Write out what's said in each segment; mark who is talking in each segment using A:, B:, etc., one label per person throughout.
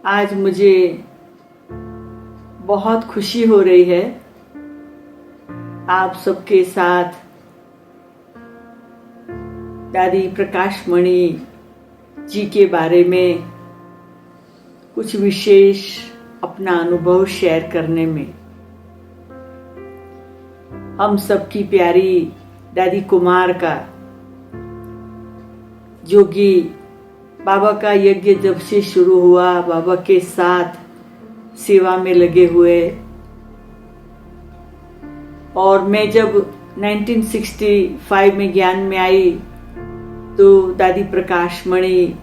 A: आज मुझे बहुत खुशी हो रही है आप सबके साथ दादी प्रकाश मणि जी के बारे में कुछ विशेष अपना अनुभव शेयर करने में। हम सबकी प्यारी दादी कुमार का जोगी बाबा का यज्ञ जब से शुरू हुआ, बाबा के साथ सेवा में लगे हुए, और मैं जब 1965 में ज्ञान में आई तो दादी प्रकाश मणि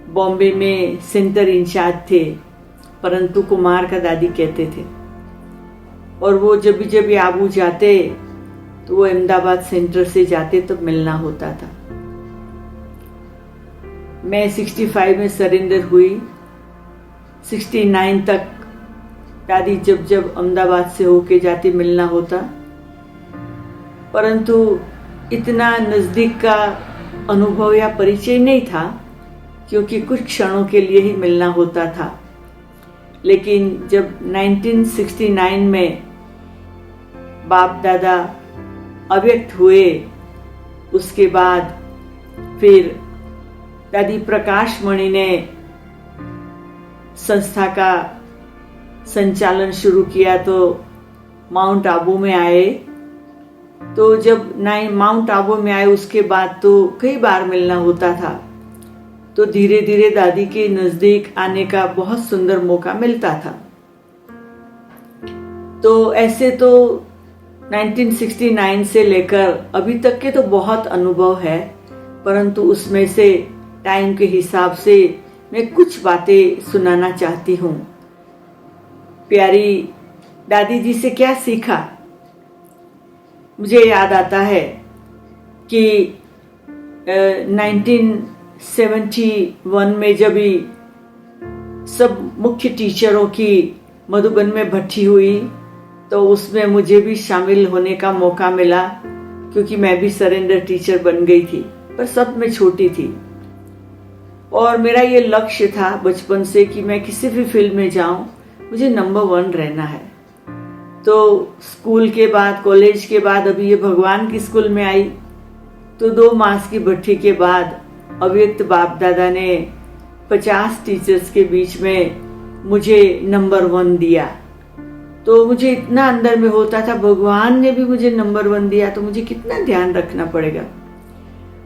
A: बॉम्बे में सेंटर इंचार्ज थे, परंतु कुमार का दादी कहते थे। और वो जब भी आबू जाते तो वो अहमदाबाद सेंटर से जाते तब मिलना होता था। मैं 65 में सरेंडर हुई। 69 तक दादी जब अहमदाबाद से होके जाती मिलना होता, परंतु इतना नजदीक का अनुभव या परिचय नहीं था, क्योंकि कुछ क्षणों के लिए ही मिलना होता था। लेकिन जब 1969 में बाप दादा अव्यक्त हुए, उसके बाद फिर दादी प्रकाश मणि ने संस्था का संचालन शुरू किया तो माउंट आबू में आए। तो जब माउंट आबू में आए उसके बाद तो कई बार मिलना होता था, तो धीरे धीरे दादी के नजदीक आने का बहुत सुंदर मौका मिलता था। तो ऐसे तो 1969 से लेकर अभी तक के तो बहुत अनुभव है, परंतु उसमें से टाइम के हिसाब से मैं कुछ बातें सुनाना चाहती हूँ। प्यारी दादी जी से क्या सीखा, मुझे याद आता है कि 1971 में जब भी सब मुख्य टीचरों की मधुबन में भर्ती हुई तो उसमें मुझे भी शामिल होने का मौका मिला, क्योंकि मैं भी सरेंडर टीचर बन गई थी, पर सब में छोटी थी। और मेरा ये लक्ष्य था बचपन से कि मैं किसी भी फील्ड में जाऊं, मुझे नंबर 1 रहना है। तो स्कूल के बाद, कॉलेज के बाद अभी ये भगवान की स्कूल में आई, तो 2 मास की भर्ती के बाद अव्यक्त बाप दादा ने 50 टीचर्स के बीच में मुझे नंबर 1 दिया। तो मुझे इतना अंदर में होता था, भगवान ने भी मुझे नंबर 1 दिया तो मुझे कितना ध्यान रखना पड़ेगा।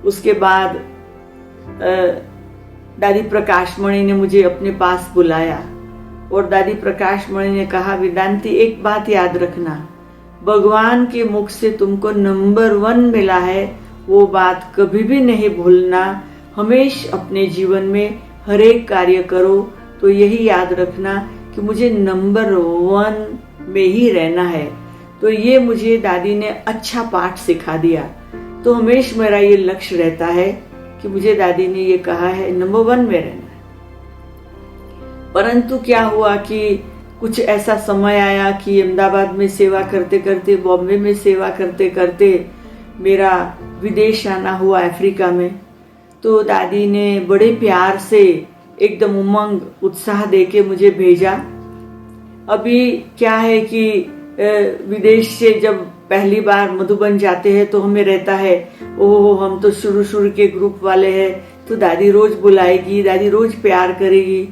A: उसके बाद दादी प्रकाश मणि ने मुझे अपने पास बुलाया और दादी प्रकाश मणि ने कहा, वेदांती एक बात याद रखना, भगवान के मुख से तुमको नंबर 1 मिला है, वो बात कभी भी नहीं भूलना। हमेशा अपने जीवन में हर एक कार्य करो तो यही याद रखना कि मुझे नंबर 1 में ही रहना है। तो ये मुझे दादी ने अच्छा पाठ सिखा दिया। तो हमेशा मेरा ये लक्ष्य रहता है कि मुझे दादी ने ये कहा है नंबर 1 में रहना है। परंतु क्या हुआ कि कुछ ऐसा समय आया कि अहमदाबाद में सेवा करते करते, बॉम्बे में सेवा करते करते मेरा विदेश आना हुआ, अफ्रीका में। तो दादी ने बड़े प्यार से एकदम उमंग उत्साह देके मुझे भेजा। अभी क्या है कि विदेश से जब पहली बार मधुबन जाते हैं तो हमें रहता है, ओह हम तो शुरू के ग्रुप वाले हैं, तो दादी रोज बुलाएगी, दादी रोज प्यार करेगी।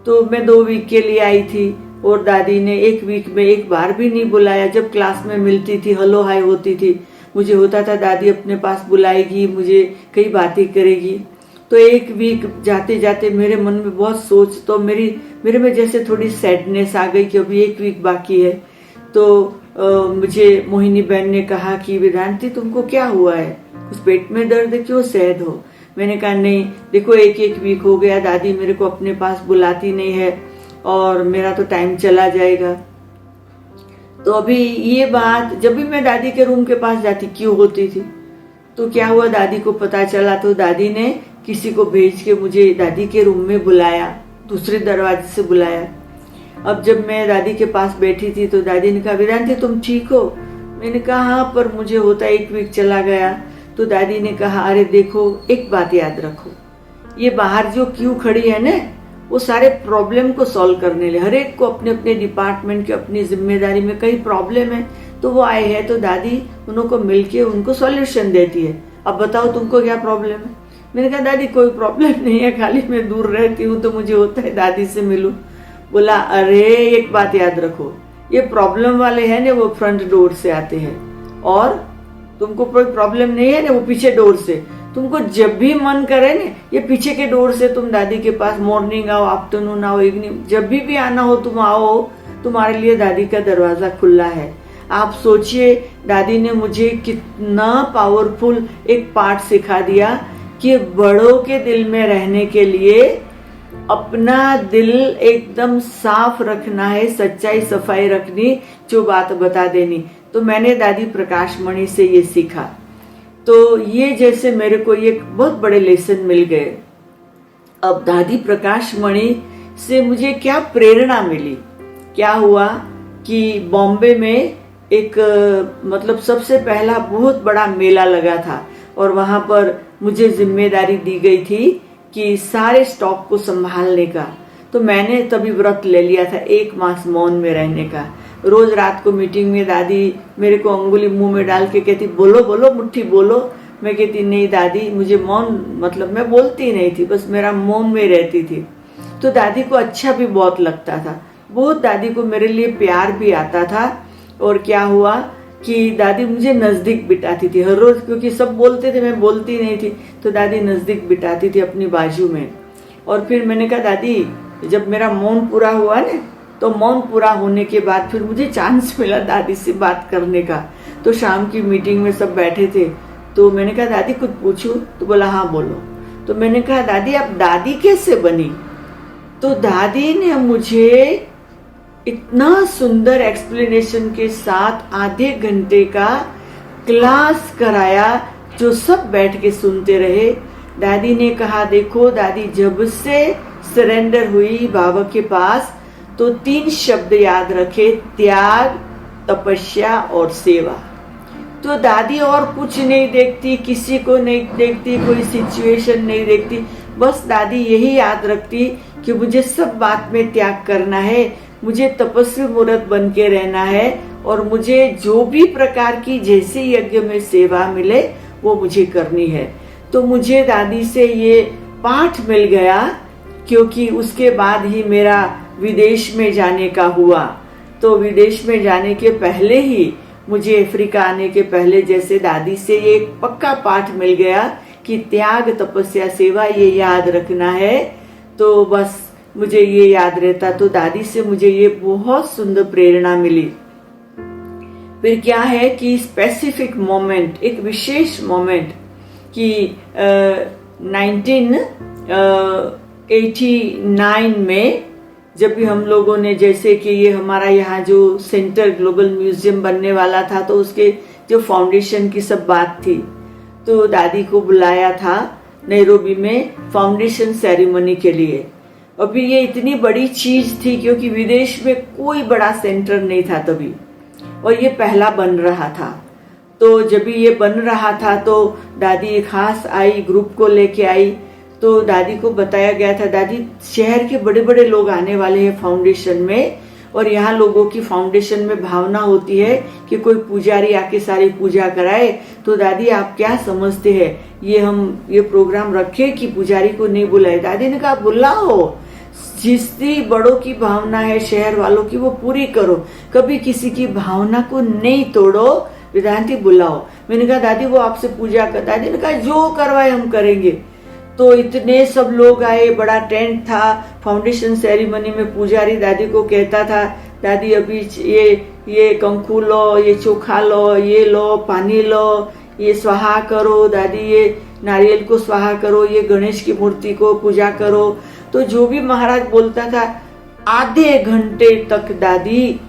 A: तो मैं 2 वीक के लिए आई थी और दादी ने 1 वीक में एक बार भी नहीं बुलाया। जब क्लास में मिलती थी, हेलो हाय होती थी, मुझे होता था दादी अपने पास बुलाएगी, मुझे कई बातें करेगी। तो 1 वीक जाते जाते मेरे मन में बहुत सोच, तो मेरे में जैसे थोड़ी सैडनेस आ गई कि अभी 1 वीक बाकी है। तो मुझे मोहिनी बहन ने कहा कि वेदांती तुमको क्या हुआ है, कुछ पेट में दर्द है, क्यों सैड हो। मैंने कहा नहीं, देखो 1 वीक हो गया, दादी मेरे को अपने पास बुलाती नहीं है और मेरा तो टाइम चला जाएगा। तो अभी ये बात जब भी मैं दादी के रूम के पास जाती क्यों होती थी, तो क्या हुआ, दादी को पता चला तो दादी ने किसी को भेज के मुझे दादी के रूम में बुलाया, दूसरे दरवाजे से बुलाया। अब जब मैं दादी के पास बैठी थी तो दादी ने कहा, वेदांती तुम ठीक हो। मैंने कहा हाँ, पर मुझे होता 1 वीक चला गया। तो दादी ने कहा, अरे देखो एक बात याद रखो, ये बाहर जो क्यू खड़ी है ना, वो सारे प्रॉब्लम को सॉल्व करने लगे। हर एक को अपने अपने डिपार्टमेंट की अपनी जिम्मेदारी में कई प्रॉब्लम है, तो वो आए हैं तो दादी उनको मिलके उनको सॉल्यूशन देती है। अब बताओ तुमको क्या प्रॉब्लम है? मैंने कहा दादी कोई प्रॉब्लम नहीं है, खाली मैं दूर रहती हूँ तो मुझे होता है दादी से मिलूं। बोला अरे एक बात याद रखो, ये प्रॉब्लम वाले हैं ना वो फ्रंट डोर से आते हैं, और तुमको कोई प्रॉब्लम नहीं है ना वो पीछे डोर से। तुमको जब भी मन करे ना ये पीछे के डोर से तुम दादी के पास मॉर्निंग आओ, आफ्टरनून आओ, इवनिंग, जब भी आना हो तुम आओ, तुम्हारे लिए दादी का दरवाजा खुला है। आप सोचिए दादी ने मुझे कितना पावरफुल एक पाठ सिखा दिया कि बड़ों के दिल में रहने के लिए अपना दिल एकदम साफ रखना है, सच्चाई सफाई रखनी, जो बात बता देनी। तो मैंने दादी प्रकाश मणि से ये सीखा। तो ये जैसे मेरे को ये बहुत बड़े लेसन मिल गए। अब दादी प्रकाश मणि से मुझे क्या प्रेरणा मिली, क्या हुआ कि बॉम्बे में एक मतलब सबसे पहला बहुत बड़ा मेला लगा था, और वहां पर मुझे जिम्मेदारी दी गई थी कि सारे स्टॉक को संभालने का। तो मैंने तभी व्रत ले लिया था 1 मास मौन में रहने का। रोज रात को मीटिंग में दादी मेरे को अंगुली मुंह में डाल के कहती बोलो बोलो मुट्ठी बोलो। मैं कहती नहीं दादी मुझे मौन, मतलब मैं बोलती नहीं थी, बस मेरा मौन में रहती थी। तो दादी को अच्छा भी बहुत लगता था, बहुत दादी को मेरे लिए प्यार भी आता था। और क्या हुआ कि दादी मुझे नजदीक बिठाती थी हर रोज, क्योंकि सब बोलते थे मैं बोलती नहीं थी, तो दादी नजदीक बिठाती थी अपनी बाजू में। और फिर मैंने कहा दादी जब मेरा मौन पूरा हुआ ना, तो मौन पूरा होने के बाद फिर मुझे चांस मिला दादी से बात करने का। तो शाम की मीटिंग में सब बैठे थे, तो मैंने कहा दादी कुछ पूछूं? तो बोला हाँ बोलो। तो मैंने कहा दादी आप दादी कैसे बनी? तो दादी ने मुझे इतना सुंदर एक्सप्लेनेशन के साथ आधे घंटे का क्लास कराया, जो सब बैठ के सुनते रहे। दादी ने कहा देखो दादी जब से सरेंडर हुई बाबा के पास, तो 3 शब्द याद रखे, त्याग, तपस्या और सेवा। तो दादी और कुछ नहीं देखती, किसी को नहीं देखती, कोई सिचुएशन नहीं देखती, बस दादी यही याद रखती कि मुझे सब बात में त्याग करना है, मुझे तपस्वी मूर्त बन के रहना है, और मुझे जो भी प्रकार की जैसे यज्ञ में सेवा मिले वो मुझे करनी है। तो मुझे दादी से ये पाठ मिल गया, क्योंकि उसके बाद ही मेरा विदेश में जाने का हुआ। तो विदेश में जाने के पहले ही मुझे अफ्रीका आने के पहले जैसे दादी से ये एक पक्का पाठ मिल गया कि त्याग, तपस्या, सेवा ये याद रखना है। तो बस मुझे ये याद रहता। तो दादी से मुझे ये बहुत सुंदर प्रेरणा मिली। फिर क्या है कि स्पेसिफिक मोमेंट, एक विशेष मोमेंट कि 1989 में जब भी हम लोगों ने, जैसे कि ये हमारा यहाँ जो सेंटर ग्लोबल म्यूजियम बनने वाला था, तो उसके जो फाउंडेशन की सब बात थी, तो दादी को बुलाया था नैरोबी में फाउंडेशन सेरेमनी के लिए। अभी ये इतनी बड़ी चीज थी क्योंकि विदेश में कोई बड़ा सेंटर नहीं था तभी, और ये पहला बन रहा था। तो जब भी ये बन रहा था तो दादी खास आई, ग्रुप को लेके आई। तो दादी को बताया गया था दादी शहर के बड़े बड़े लोग आने वाले हैं फाउंडेशन में, और यहाँ लोगों की फाउंडेशन में भावना होती है कि कोई पुजारी आके सारी पूजा कराए। तो दादी आप क्या समझते हैं, ये प्रोग्राम रखे कि पुजारी को नहीं बुलाए? दादी ने कहा बुलाओ, जिसकी बड़ों की भावना है शहर वालों की वो पूरी करो, कभी किसी की भावना को नहीं तोड़ो, वेदांती बुलाओ। मैंने कहा दादी वो आपसे पूजा कर। दादी ने कहा जो करवाए हम करेंगे। तो इतने सब लोग आए, बड़ा टेंट था। फाउंडेशन सेरेमनी में पुजारी दादी को कहता था दादी अभी ये कंकु लो, ये चोखा लो, ये लो, पानी लो, ये स्वाहा करो, दादी ये नारियल को स्वाहा करो, ये गणेश की मूर्ति को पूजा करो। तो जो भी महाराज बोलता था आधे घंटे तक दादी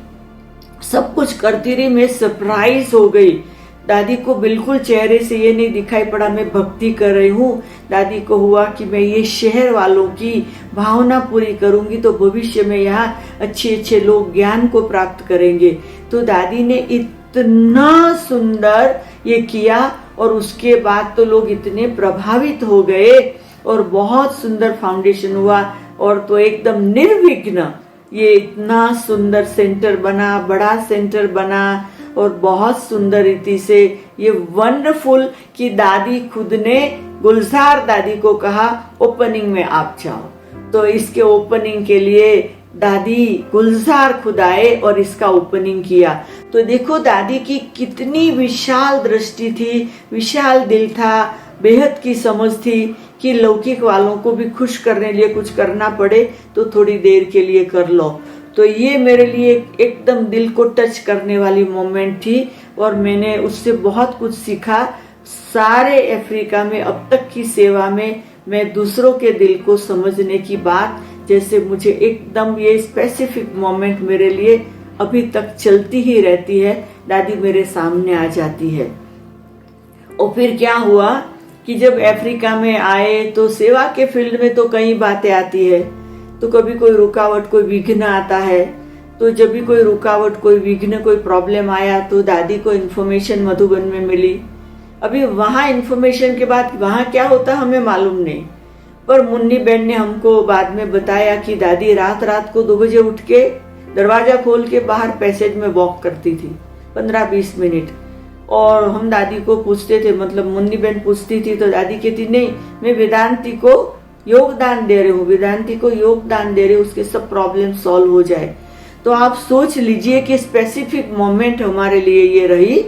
A: सब कुछ करती रही। मैं सरप्राइज हो गई। दादी को बिल्कुल चेहरे से ये नहीं दिखाई पड़ा मैं भक्ति कर रही हूँ। दादी को हुआ कि मैं ये शहर वालों की भावना पूरी करूंगी तो भविष्य में यहाँ अच्छे अच्छे लोग ज्ञान को प्राप्त करेंगे। तो दादी ने इतना सुंदर ये किया, और उसके बाद तो लोग इतने प्रभावित हो गए और बहुत सुंदर फाउंडेशन हुआ। और तो एकदम निर्विघ्न ये इतना सुंदर सेंटर बना, बड़ा सेंटर बना और बहुत सुंदर रीति से ये वंडरफुल कि दादी खुद ने गुलजार दादी को कहा ओपनिंग में आप जाओ। तो इसके ओपनिंग के लिए दादी गुलजार खुद आए और इसका ओपनिंग किया। तो देखो दादी की कितनी विशाल दृष्टि थी, विशाल दिल था, बेहद की समझ थी कि लौकिक वालों को भी खुश करने लिए कुछ करना पड़े तो थोड़ी देर के लिए कर लो। तो ये मेरे लिए एकदम दिल को टच करने वाली मोमेंट थी और मैंने उससे बहुत कुछ सीखा। सारे अफ्रीका में अब तक की सेवा में मैं दूसरों के दिल को समझने की बात, जैसे मुझे एकदम ये स्पेसिफिक मोमेंट मेरे लिए अभी तक चलती ही रहती है। दादी मेरे सामने आ जाती है। और फिर क्या हुआ कि जब अफ्रीका में आए तो सेवा के फील्ड में तो कई बातें आती है। तो कभी कोई रुकावट, कोई विघ्न आता है। तो जब भी कोई रुकावट, कोई विघ्न, कोई प्रॉब्लम आया तो दादी को इन्फॉर्मेशन मधुबन में मिली। अभी वहां इन्फॉर्मेशन के बाद वहां क्या होता हमें मालूम नहीं, पर मुन्नी बहन ने हमको बाद में बताया कि दादी रात रात को 2 बजे उठ के दरवाजा खोल के बाहर पैसेज में वॉक करती थी 15-20 मिनट। और हम दादी को पूछते थे, मतलब मुन्नी बहन पूछती थी तो दादी कहती नहीं, मैं वेदांती को योगदान दे रही हूँ, वेदांती को योगदान दे रही हूँ, उसके सब प्रॉब्लम सॉल्व हो जाए। तो आप सोच लीजिए कि स्पेसिफिक मोमेंट हमारे लिए ये रही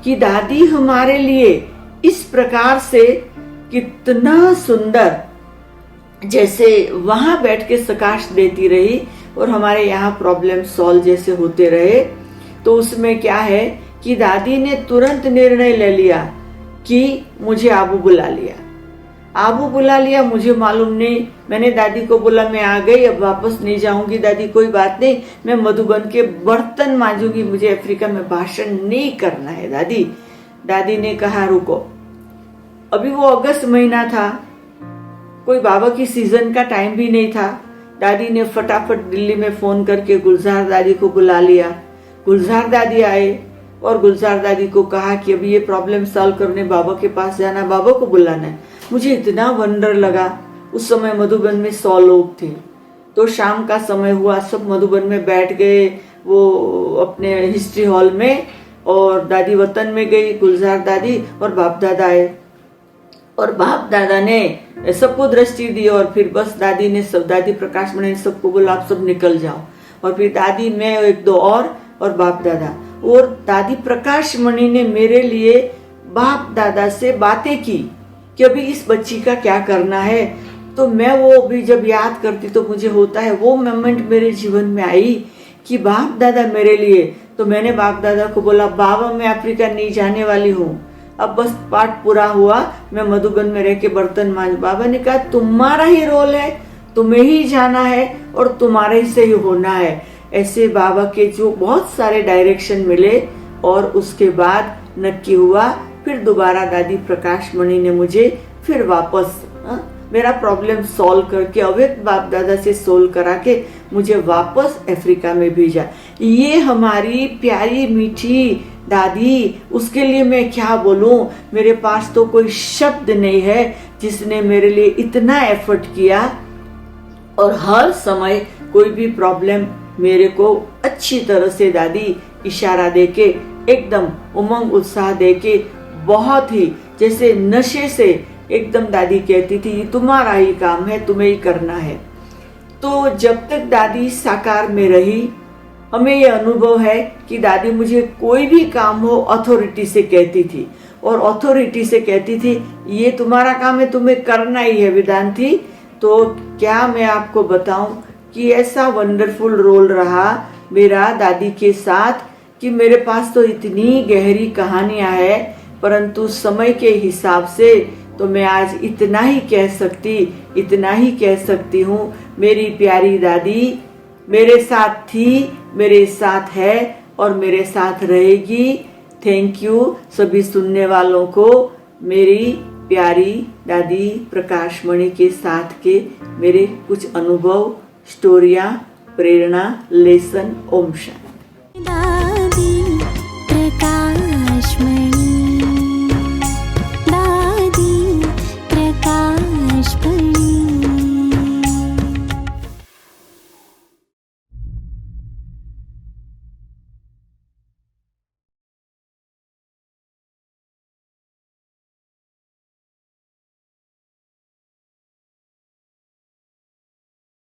A: कि दादी हमारे लिए इस प्रकार से कितना सुंदर, जैसे वहां बैठ के प्रकाश देती रही और हमारे यहाँ प्रॉब्लम सॉल्व जैसे होते रहे। तो उसमें क्या है कि दादी ने तुरंत निर्णय ले लिया कि मुझे आबू बुला लिया। आबू बुला लिया, मुझे मालूम नहीं। मैंने दादी को बोला मैं आ गई, अब वापस नहीं जाऊंगी दादी, कोई बात नहीं, मैं मधुबन के बर्तन मांजूंगी, मुझे अफ्रीका में भाषण नहीं करना है दादी। दादी ने कहा रुको। अभी वो अगस्त महीना था, कोई बाबा की सीजन का टाइम भी नहीं था। दादी ने फटाफट दिल्ली में फोन करके गुलजार दादी को बुला लिया। गुलजार दादी आए और गुलजार दादी को कहा कि अभी ये प्रॉब्लम सॉल्व करने बाबा के पास जाना, बाबा को बुलाना है। मुझे इतना वंडर लगा। उस समय मधुबन में 100 लोग थे। तो शाम का समय हुआ, सब मधुबन में बैठ गए वो अपने हिस्ट्री हॉल में, और दादी वतन में गई, गुलजार दादी और बाप दादा आए और बाप दादा ने सबको दृष्टि दी। और फिर बस दादी ने सब, दादी प्रकाश मणि ने सबको बोला आप सब निकल जाओ। और फिर दादी, मैं, 1-2 और बाप दादा। और दादी प्रकाश मणि ने मेरे लिए बाप दादा से बातें की कि अभी इस बच्ची का क्या करना है। तो मैं वो भी जब याद करती तो मुझे होता है वो मोमेंट मेरे जीवन में आई कि बाप दादा मेरे लिए। तो मैंने बाप दादा को बोला बाबा मैं अफ्रीका नहीं जाने वाली हूँ, अब बस पाठ पूरा हुआ, मैं मधुबन में रह के बर्तन मांज। बाबा ने कहा तुम्हारा ही रोल है, तुम्हें ही जाना है और तुम्हारे से ही होना है। ऐसे बाबा के जो बहुत सारे डायरेक्शन मिले और उसके बाद नक्की हुआ। फिर दोबारा दादी प्रकाश मणि ने मुझे फिर वापस मेरा प्रॉब्लम सॉल्व करके अवैध बाप दादा से सोल्व करा के मुझे वापस अफ्रीका में भेजा। ये हमारी प्यारी मीठी दादी, उसके लिए मैं क्या बोलूं, मेरे पास तो कोई शब्द नहीं है जिसने मेरे लिए इतना एफर्ट किया। और हर समय कोई भी प्रॉब्लम मेरे को अच्छी तरह से दादी इशारा देके, एकदम उमंग उत्साह देके, बहुत ही जैसे नशे से एकदम दादी कहती थी तुम्हारा ही काम है, तुम्हें ही करना है। तो जब तक दादी साकार में रही, हमें ये अनुभव है कि दादी मुझे कोई भी काम हो अथॉरिटी से कहती थी, और अथॉरिटी से कहती थी ये तुम्हारा काम है, तुम्हें करना ही है वेदांती। तो क्या मैं आपको बताऊं कि ऐसा वंडरफुल रोल रहा मेरा दादी के साथ कि मेरे पास तो इतनी गहरी कहानियां हैं, परंतु समय के हिसाब से तो मैं आज इतना ही कह सकती हूँ। मेरी प्यारी दादी मेरे साथ थी, मेरे साथ है और मेरे साथ रहेगी। थैंक यू सभी सुनने वालों को। मेरी प्यारी दादी प्रकाश मणि के साथ के मेरे कुछ अनुभव, स्टोरियां, प्रेरणा, लेसन। ओम शांति।